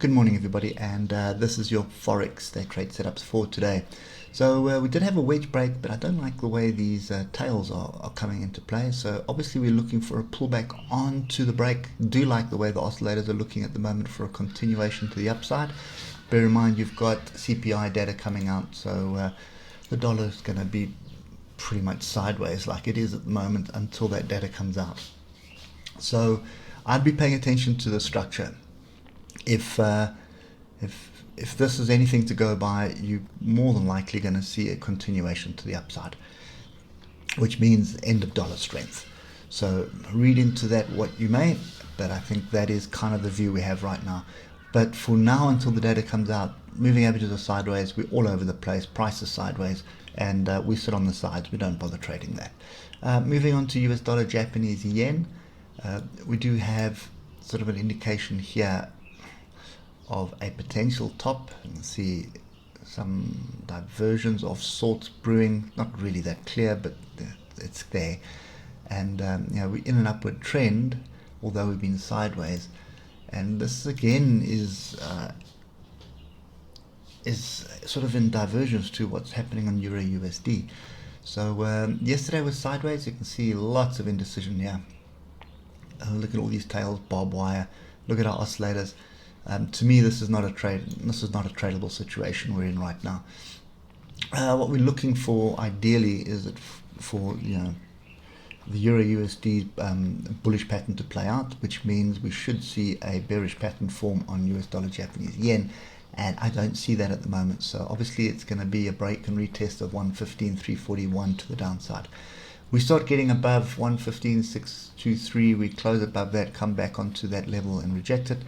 Good morning, everybody, and this is your Forex day trade setups for today. So we did have a wedge break, but I don't like the way these tails are coming into play. So obviously we're looking for a pullback onto the break. Do like the way the oscillators are looking at the moment for a continuation to the upside. Bear in mind you've got CPI data coming out, so the dollar is going to be pretty much sideways like it is at the moment until that data comes out. So I'd be paying attention to the structure. If this is anything to go by, you're more than likely going to see a continuation to the upside, which means end of dollar strength. So read into that what you may, but I think that is kind of the view we have right now. But for now, until the data comes out, moving averages are sideways, we're all over the place, price is sideways, and we sit on the sides, we don't bother trading that. Moving on to US dollar Japanese yen, we do have sort of an indication here of a potential top. You can see some diversions of sorts brewing, not really that clear, but it's there. And we're in an upward trend, although we've been sideways. And this again is sort of in divergence to what's happening on Euro USD. So yesterday was sideways. You can see lots of indecision here. Look at all these tails, barbed wire. Look at our oscillators. To me, this is not a trade. This is not a tradable situation we're in right now. What we're looking for, ideally, is that for the Euro USD bullish pattern to play out, which means we should see a bearish pattern form on US dollar Japanese yen, and I don't see that at the moment. So obviously, it's going to be a break and retest of 115.341 to the downside. We start getting above 115.623. We close above that, come back onto that level and reject it.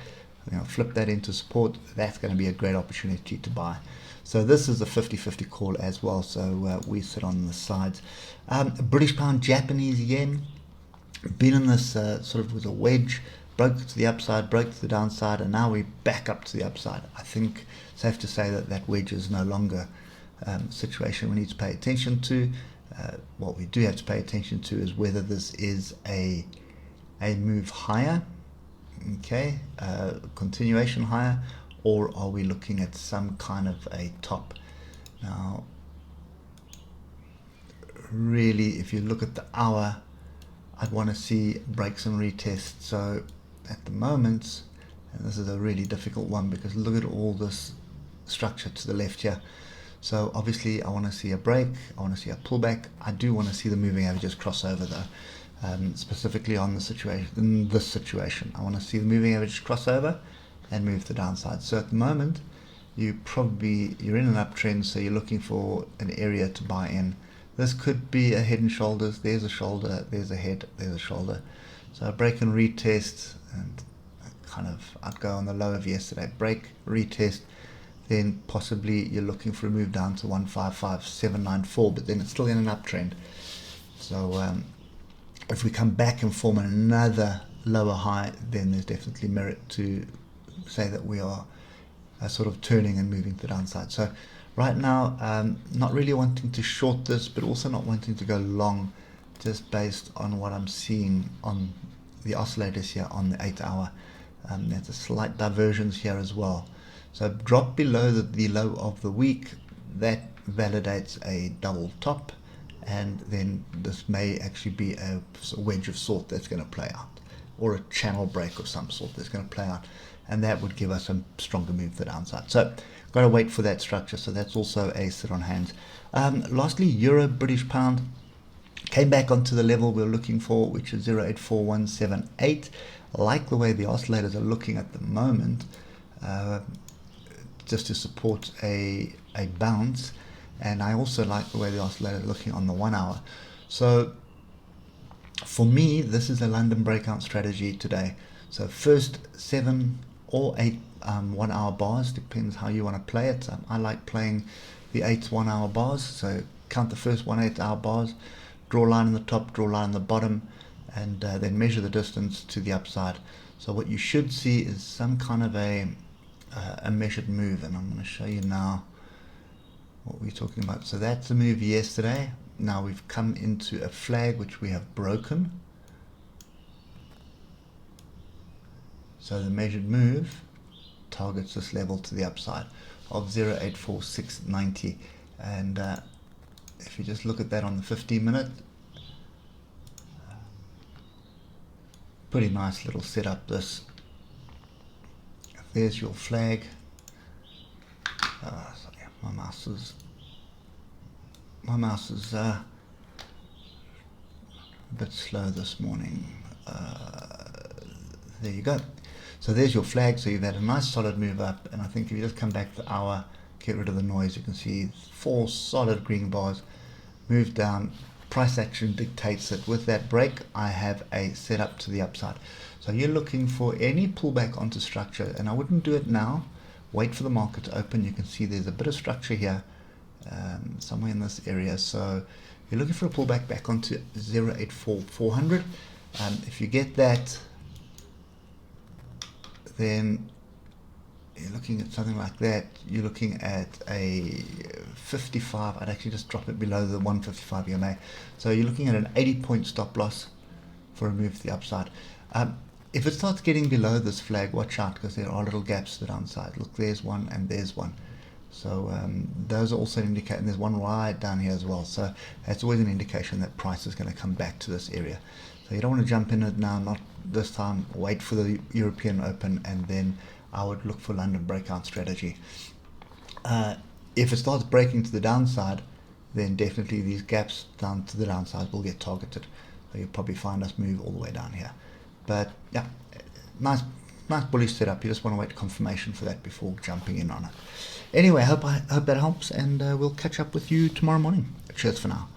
Flip that into support. That's going to be a great opportunity to buy. So this is a 50-50 call as well. So we sit on the sides. British pound, Japanese yen, been in this sort of with a wedge, broke to the upside, broke to the downside, and now we're back up to the upside. I think it's safe to say that that wedge is no longer a situation we need to pay attention to. What we do have to pay attention to is whether this is a move higher, okay, continuation higher, or are we looking at some kind of a top? Now, really, if you look at the hour, I'd want to see breaks and retests. So at the moment, and this is a really difficult one because look at all this structure to the left here. So obviously I want to see a break, I want to see a pullback. I do want to see the moving averages cross over though. Specifically on the situation, in this situation, I want to see the moving average cross over and move to the downside. So at the moment, you're in an uptrend, so you're looking for an area to buy in. This could be a head and shoulders. There's a shoulder, there's a head, there's a shoulder. So a break and retest, and I'd go on the low of yesterday. Break, retest, then possibly you're looking for a move down to 155.794, but then it's still in an uptrend. So if we come back and form another lower high, then there's definitely merit to say that we are sort of turning and moving to the downside. So right now, not really wanting to short this, but also not wanting to go long, just based on what I'm seeing on the oscillators here on the 8 hour. There's a slight divergence here as well. So drop below the low of the week, that validates a double top. And then this may actually be a wedge of sort that's going to play out, or a channel break of some sort that's going to play out, and that would give us a stronger move to the downside. So got to wait for that structure. So that's also a sit on hands. Lastly, Euro British pound came back onto the level we're looking for, which is 0.84178. I like the way the oscillators are looking at the moment, just to support a bounce. And I also like the way the oscillator is looking on the 1 hour. So for me, this is a London breakout strategy today. So first 7 or 8 1 hour bars, depends how you want to play it. I like playing the 8 1 hour bars. So count the first 8 hour bars, draw a line on the top, draw a line on the bottom, and then measure the distance to the upside. So what you should see is some kind of a measured move, and I'm going to show you now what we're talking about. So that's the move yesterday. Now we've come into a flag which we have broken. So the measured move targets this level to the upside of 0.84690, and if you just look at that on the 15-minute, pretty nice little setup this. There's your flag. Sorry, my mouse is a bit slow this morning. There you go. So there's your flag. So you've had a nice solid move up, and I think if you just come back to the hour, get rid of the noise, you can see 4 solid green bars, move down. Price action dictates that with that break, I have a setup to the upside. So you're looking for any pullback onto structure, and I wouldn't do it now. Wait for the market to open. You can see there's a bit of structure here, somewhere in this area. So you're looking for a pullback back onto 0.84400. If you get that, then you're looking at something like that. You're looking at a 55. I'd actually just drop it below the 155 EMA. So you're looking at an 80-point stop loss for a move to the upside. If it starts getting below this flag, watch out, because there are little gaps to the downside. Look, there's one and there's one. So those are also indicating there's one right down here as well. So that's always an indication that price is going to come back to this area. So you don't want to jump in it now, not this time. Wait for the European Open, and then I would look for London breakout strategy. If it starts breaking to the downside, then definitely these gaps down to the downside will get targeted. So you'll probably find us move all the way down here. But yeah, nice bullish setup. You just want to wait confirmation for that before jumping in on it. Anyway, I hope that helps, and we'll catch up with you tomorrow morning. Cheers for now.